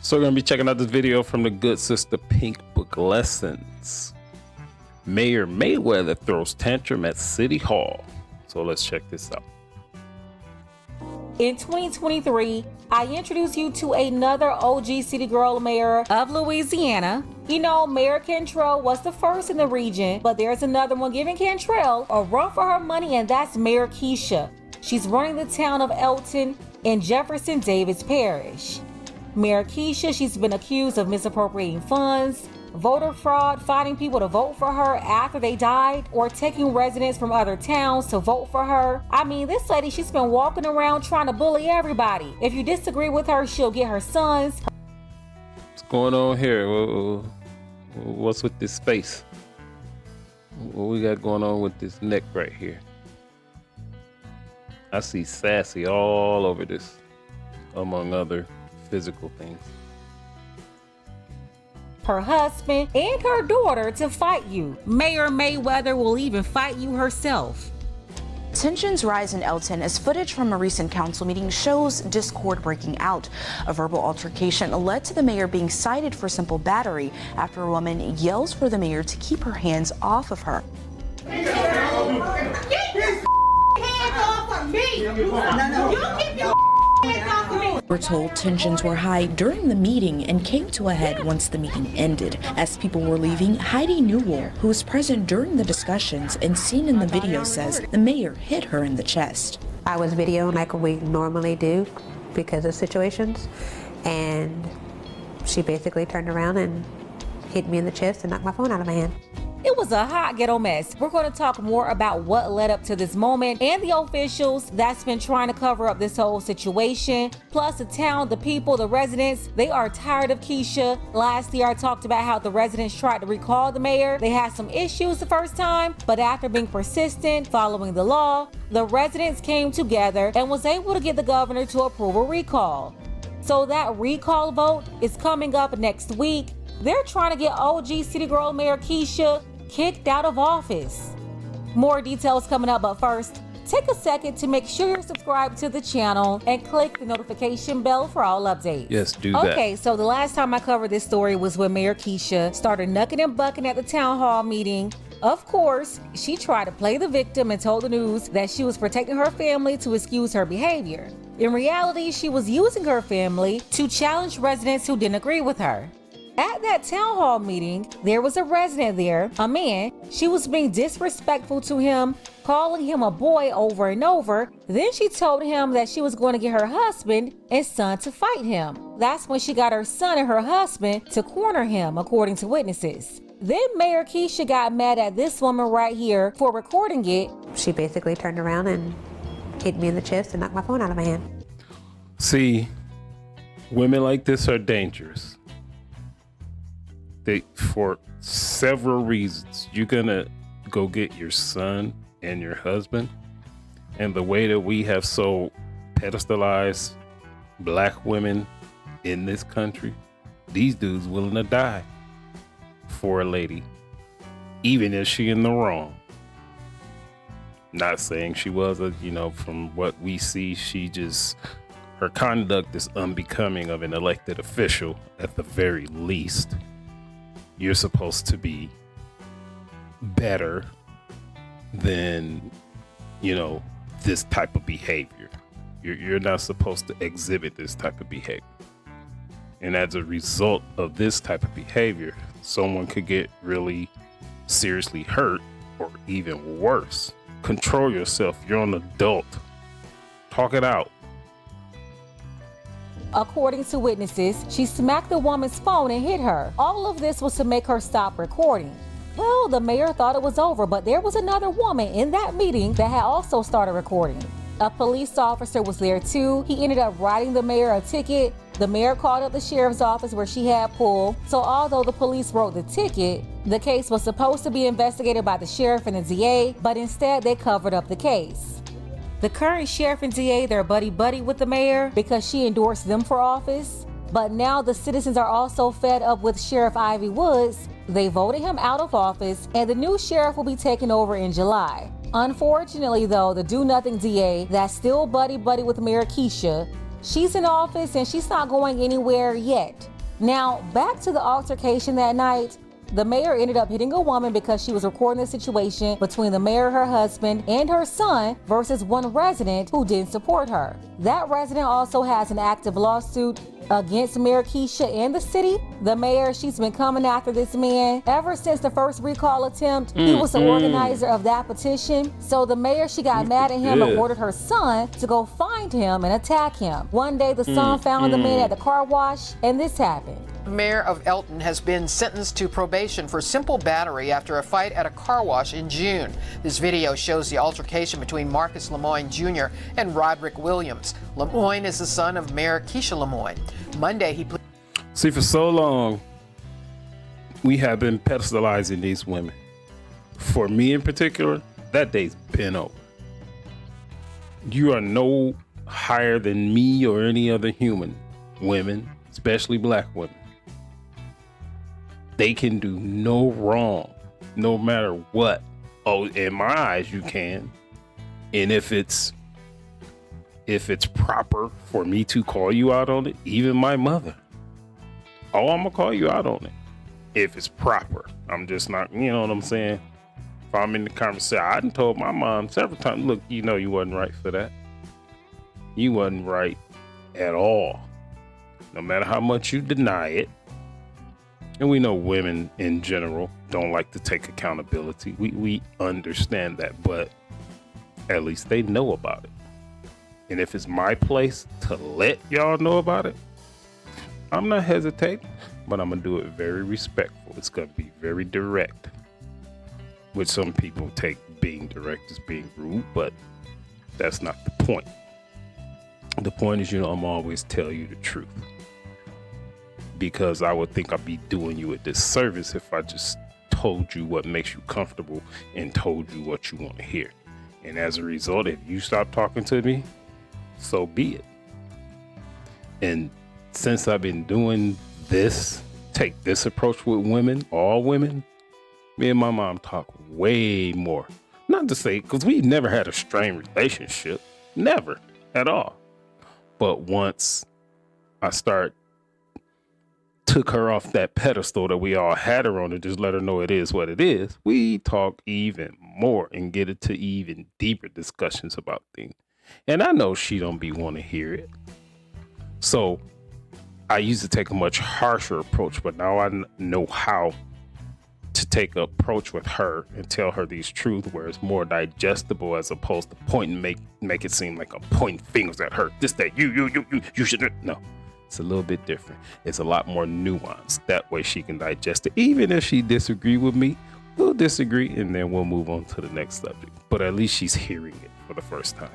So we're going to be checking out this video from the good sister Pink Book Lessons. Mayor Mayweather throws tantrum at City Hall. So let's check this out. In 2023, I introduce you to another OG city girl mayor of Louisiana. You know, Mayor Cantrell was the first in the region, but there's another one giving Cantrell a run for her money, and that's Mayor Keisha. She's running the town of Elton in Jefferson Davis Parish. Mayor Keisha, she's been accused of misappropriating funds, voter fraud, finding people to vote for her after they died, or taking residents from other towns to vote for her. I mean, this lady, she's been walking around trying to bully everybody. If you disagree with her, she'll get her sons. What's going on here? What's with this face? What we got going on with this neck right here? I see sassy all over this, among other physical things. Her husband and her daughter to fight you. Mayor Mayweather will even fight you herself. Tensions rise in Elton as footage from a recent council meeting shows discord breaking out. A verbal altercation led to the mayor being cited for simple battery after a woman yells for the mayor to keep her hands off of her. Get your hands off of me! You keep your hands off of me! We're told tensions were high during the meeting and came to a head once the meeting ended. As people were leaving, Heidi Newell, who was present during the discussions and seen in the video, says the mayor hit her in the chest. I was videoing like we normally do because of situations, and she basically turned around and hit me in the chest and knocked my phone out of my hand. It was a hot ghetto mess. We're going to talk more about what led up to this moment and the officials that's been trying to cover up this whole situation. Plus the town, the people, the residents, they are tired of Keisha. Last year I talked about how the residents tried to recall the mayor. They had some issues the first time, but after being persistent, following the law, the residents came together and was able to get the governor to approve a recall. So that recall vote is coming up next week. They're trying to get OG City Girl Mayor Keisha kicked out of office. More details coming up, but first, take a second to make sure you're subscribed to the channel and click the notification bell for all updates. Yes, do that. Okay, so the last time I covered this story was when Mayor Keisha started knucking and bucking at the town hall meeting. Of course, she tried to play the victim and told the news that she was protecting her family to excuse her behavior. In reality, she was using her family to challenge residents who didn't agree with her. At that town hall meeting, there was a resident there, a man. She was being disrespectful to him, calling him a boy over and over. Then she told him that she was going to get her husband and son to fight him. That's when she got her son and her husband to corner him, according to witnesses. Then Mayor Keisha got mad at this woman right here for recording it. She basically turned around and hit me in the chest and knocked my phone out of my hand. See, women like this are dangerous. For several reasons. You're gonna go get your son and your husband, and the way that we have so pedestalized black women in this country, these dudes willing to die for a lady, even if she in the wrong. Not saying she was from what we see, her conduct is unbecoming of an elected official at the very least. You're supposed to be better than, this type of behavior. You're not supposed to exhibit this type of behavior. And as a result of this type of behavior, someone could get really seriously hurt or even worse. Control yourself. You're an adult. Talk it out. According to witnesses, she smacked the woman's phone and hit her. All of this was to make her stop recording. Well, the mayor thought it was over, but there was another woman in that meeting that had also started recording. A police officer was there too. He ended up writing the mayor a ticket. The mayor called up the sheriff's office where she had pulled. So although the police wrote the ticket, the case was supposed to be investigated by the sheriff and the DA, but instead they covered up the case. The current sheriff and DA, they're buddy-buddy with the mayor because she endorsed them for office. But now the citizens are also fed up with Sheriff Ivy Woods. They voted him out of office, and the new sheriff will be taking over in July. Unfortunately, though, the do-nothing DA that's still buddy-buddy with Mayor Keisha, She's in office and she's not going anywhere yet. Now, back to the altercation that night. The mayor ended up hitting a woman because she was recording the situation between the mayor, her husband, and her son versus one resident who didn't support her. That resident also has an active lawsuit against Mayor Keisha and the city. The mayor, she's been coming after this man ever since the first recall attempt. He was the organizer of that petition. So the mayor, she got mad at him and ordered her son to go find him and attack him. One day, the son found the man at the car wash, and this happened. Mayor of Elton has been sentenced to probation for simple battery after a fight at a car wash in June. This video shows the altercation between Marcus Lemoyne Jr. and Roderick Williams. Lemoyne is the son of Mayor Keisha Lemoyne. Monday, he pleaded. See, for so long, we have been pedestalizing these women. For me in particular, that day's been over. You are no higher than me or any other human. Women, especially black women. They can do no wrong, no matter what. Oh, in my eyes, you can. And if it's proper for me to call you out on it, even my mother, I'm gonna call you out on it. If it's proper, I'm just not, you know what I'm saying? If I'm in the conversation, I done told my mom several times, look, you know you wasn't right for that. You wasn't right at all. No matter how much you deny it. And we know women in general don't like to take accountability. We understand that, but at least they know about it. And if it's my place to let y'all know about it, I'm not hesitating, but I'm gonna do it very respectful. It's gonna be very direct, which some people take being direct as being rude, but that's not the point. The point is, I'm always tell you the truth. Because I would think I'd be doing you a disservice if I just told you what makes you comfortable and told you what you want to hear. And as a result, if you stop talking to me, so be it. And since I've been doing this, take this approach with women, all women, me and my mom talk way more. Not to say, because we never had a strained relationship. Never at all. But once I took her off that pedestal that we all had her on and just let her know it is what it is, we talk even more and get into even deeper discussions about things. And I know she don't be want to hear it. So I used to take a much harsher approach, but now I know how to take an approach with her and tell her these truths where it's more digestible as opposed to point and make it seem like I'm pointing fingers at her. This, that, you should. No. It's a little bit different. It's a lot more nuanced. That way she can digest it. Even if she disagree with me, we'll disagree and then we'll move on to the next subject. But at least she's hearing it for the first time.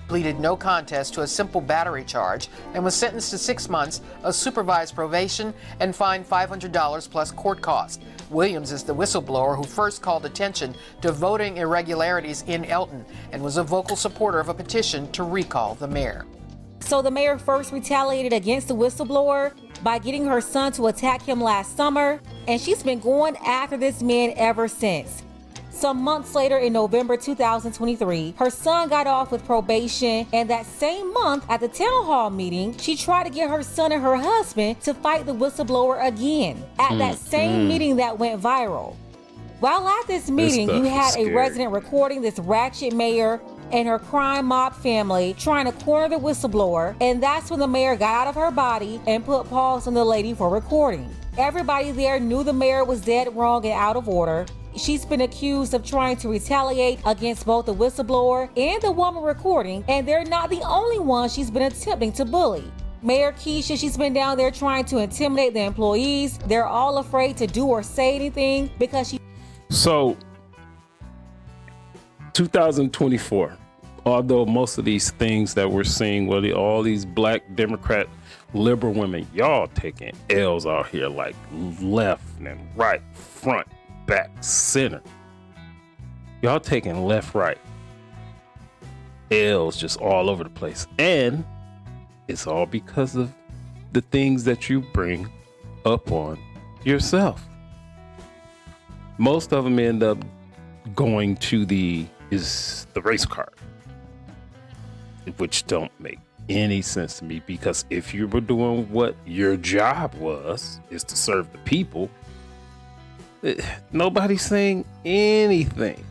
Pleaded no contest to a simple battery charge and was sentenced to 6 months of supervised probation and fined $500 plus court costs. Williams is the whistleblower who first called attention to voting irregularities in Elton and was a vocal supporter of a petition to recall the mayor. So the mayor first retaliated against the whistleblower by getting her son to attack him last summer, and she's been going after this man ever since. Some months later, in November 2023, her son got off with probation, and that same month at the town hall meeting, she tried to get her son and her husband to fight the whistleblower again at that same meeting that went viral. While at this meeting, you had a resident recording this ratchet mayor and her crime mob family trying to corner the whistleblower, and that's when the mayor got out of her body and put pause on the lady for recording. Everybody there knew the mayor was dead wrong and out of order. She's been accused of trying to retaliate against both the whistleblower and the woman recording, and they're not the only ones she's been attempting to bully. Mayor Keisha, she's been down there trying to intimidate the employees. They're all afraid to do or say anything because she... So, 2024, although most of these things that we're seeing, all these black Democrat liberal women, y'all taking L's out here like left and right, front, back, center. Y'all taking left, right. L's just all over the place. And it's all because of the things that you bring up on yourself. Most of them end up going to the race card. which don't make any sense to me, because if you were doing what your job is to serve the people, nobody's saying anything.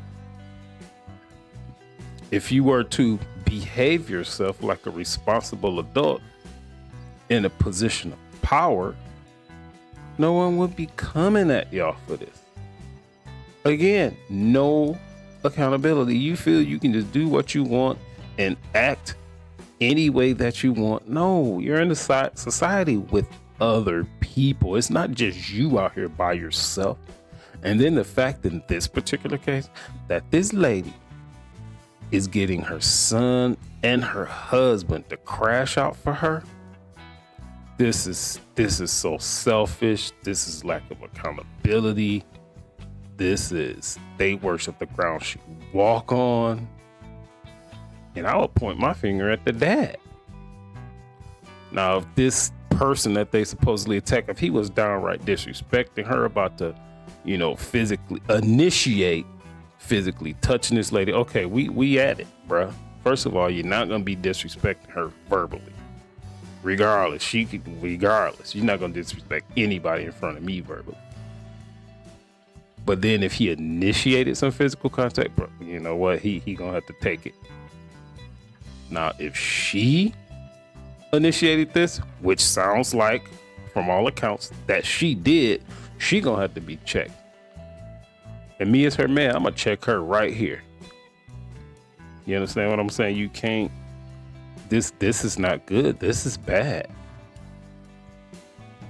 If you were to behave yourself like a responsible adult in a position of power, no one would be coming at y'all for this. Again, no accountability. You feel you can just do what you want and act any way that you want. No, you're in a society with other people. It's not just you out here by yourself. And then the fact in this particular case that this lady is getting her son and her husband to crash out for her. This is so selfish. This is lack of accountability. They worship the ground she walk on. And I would point my finger at the dad. Now, if this person that they supposedly attacked, if he was downright disrespecting her, about to, physically touching this lady, okay, we at it, bruh. First of all, you're not gonna be disrespecting her verbally. Regardless, you're not gonna disrespect anybody in front of me verbally. But then if he initiated some physical contact, bro, you know what? He gonna have to take it. Now, if she initiated this, which sounds like, from all accounts, that she did, she gonna have to be checked. And me as her man, I'm gonna check her right here. You understand what I'm saying? You can't. This is not good. This is bad.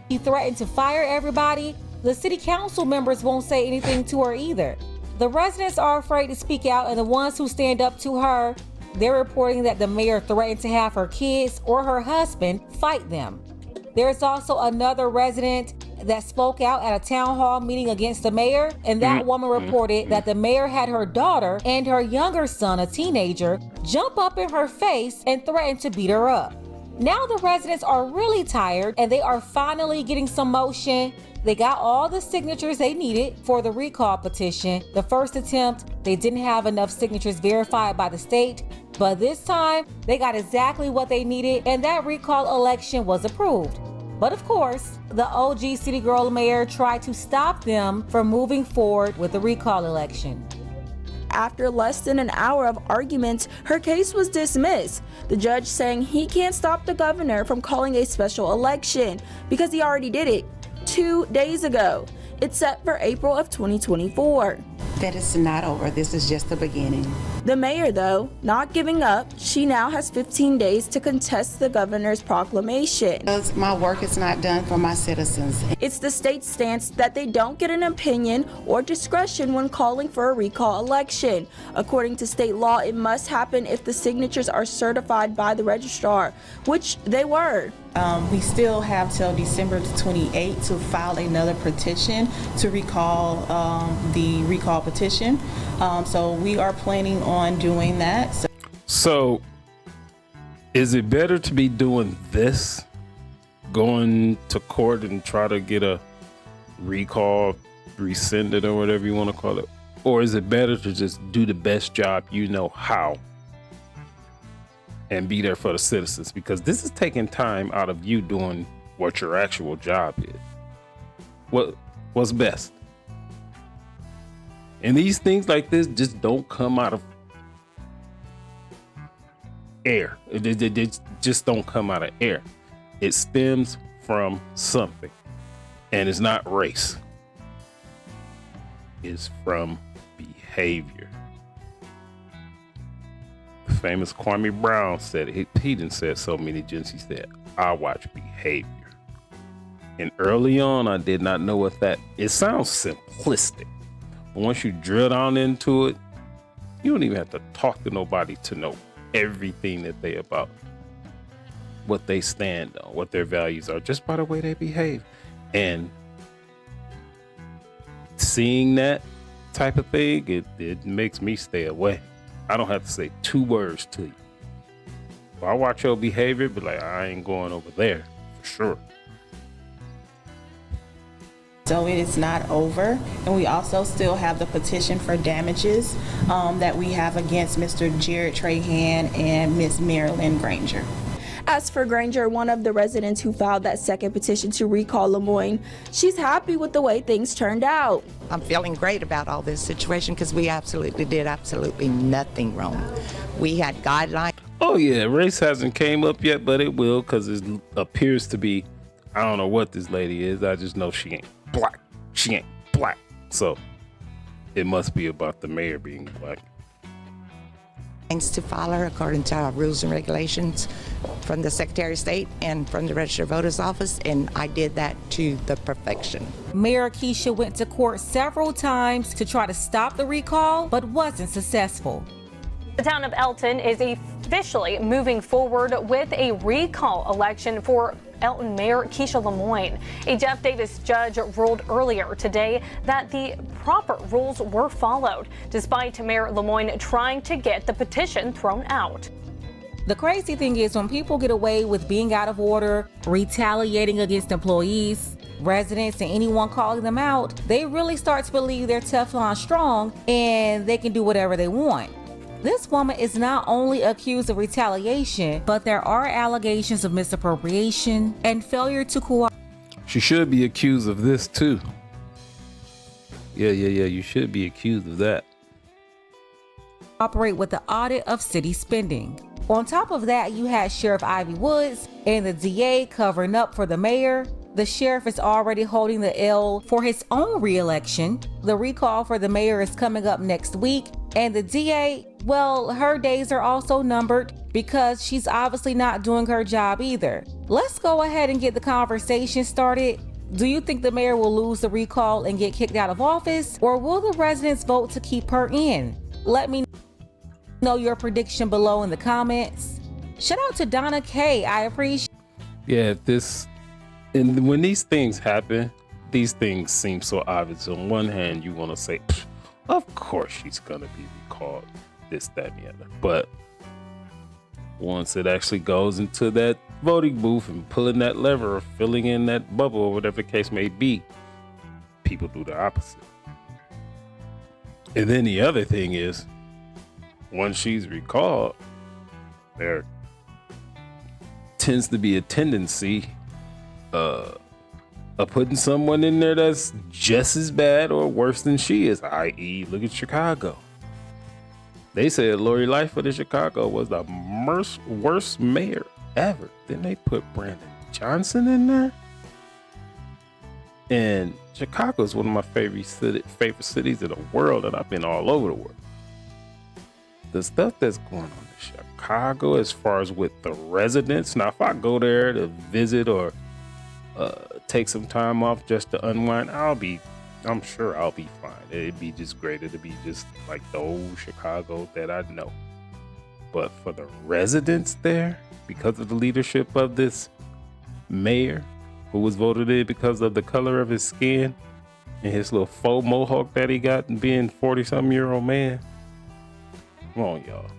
He threatened to fire everybody. The city council members won't say anything to her either. The residents are afraid to speak out, and the ones who stand up to her, they're reporting that the mayor threatened to have her kids or her husband fight them. There's also another resident that spoke out at a town hall meeting against the mayor, and that woman reported that the mayor had her daughter and her younger son, a teenager, jump up in her face and threaten to beat her up. Now the residents are really tired, and they are finally getting some motion. They got all the signatures they needed for the recall petition. The first attempt, they didn't have enough signatures verified by the state, but this time they got exactly what they needed, and that recall election was approved. But of course, the OG City Girl mayor tried to stop them from moving forward with the recall election. After less than an hour of arguments, her case was dismissed. The judge saying he can't stop the governor from calling a special election because he already did it 2 days ago. It's set for April of 2024. That is not over. This is just the beginning. The mayor, though, not giving up. She now has 15 days to contest the governor's proclamation. Because my work is not done for my citizens. It's the state's stance that they don't get an opinion or discretion when calling for a recall election. According to state law, it must happen if the signatures are certified by the registrar, which they were. We still have till December 28th to file another petition to recall the recall petition. So we are planning on doing that. So is it better to be doing this, going to court and try to get a recall rescinded or whatever you want to call it? Or is it better to just do the best job you know how and be there for the citizens? Because this is taking time out of you doing what your actual job is. What's best? And these things like this just don't come out of air. They just don't come out of air. It stems from something. And it's not race. It's from behavior. The famous Kwame Brown said, he didn't say it so many gents, he said, I watch behavior. And early on, I did not know what it sounds simplistic. But once you drill down into it, you don't even have to talk to nobody to know everything that they about, what they stand on, what their values are, just by the way they behave. And seeing that type of thing, it makes me stay away. I don't have to say 2 words to you. If I watch your behavior, be like, I ain't going over there for sure. So it is not over. And we also still have the petition for damages that we have against Mr. Jared Trahan and Ms. Marilyn Granger. As for Granger, one of the residents who filed that second petition to recall Lemoyne, she's happy with the way things turned out. I'm feeling great about all this situation because we absolutely did nothing wrong. We had guidelines. Oh yeah, race hasn't came up yet, but it will, because it appears to be, I don't know what this lady is. I just know she ain't black. She ain't black. So it must be about the mayor being black. To follow according to our rules and regulations from the Secretary of State and from the Registered Voters Office, and I did that to the perfection. Mayor Keisha went to court several times to try to stop the recall, but wasn't successful. The town of Elton is officially moving forward with a recall election for Elton Mayor Keisha Lemoyne. A Jeff Davis judge ruled earlier today that the proper rules were followed, despite Mayor Lemoyne trying to get the petition thrown out. The crazy thing is, when people get away with being out of order, retaliating against employees, residents, and anyone calling them out, they really start to believe they're Teflon strong and they can do whatever they want. This woman is not only accused of retaliation, but there are allegations of misappropriation and failure to cooperate. She should be accused of this too. Yeah, you should be accused of that. Operate with the audit of city spending. On top of that, you had Sheriff Ivy Woods and the DA covering up for the mayor. The sheriff is already holding the L for his own re-election. The recall for the mayor is coming up next week, and the DA, well, her days are also numbered because she's obviously not doing her job either. Let's go ahead and get the conversation started. Do you think the mayor will lose the recall and get kicked out of office, or will the residents vote to keep her in? Let me know your prediction below in the comments. Shout out to Donna K. I appreciate. Yeah, and when these things happen, these things seem so obvious. On one hand, you want to say, of course she's going to be recalled, this, that, and the other. But once it actually goes into that voting booth and pulling that lever or filling in that bubble or whatever the case may be, people do the opposite. And then the other thing is, once she's recalled, there tends to be a tendency of putting someone in there that's just as bad or worse than she is, i.e. look at Chicago. They said Lori Lightfoot in Chicago was the worst mayor ever. Then they put Brandon Johnson in there. And Chicago is one of my favorite cities in the world, and I've been all over the world. The stuff that's going on in Chicago as far as with the residents. Now, if I go there to visit or take some time off just to unwind, I'm sure I'll be fine. It'd be just great. It'd be just like the old Chicago that I know. But for the residents there, because of the leadership of this mayor who was voted in because of the color of his skin and his little faux mohawk that he got and being 40-something-year-old man. Come on, y'all.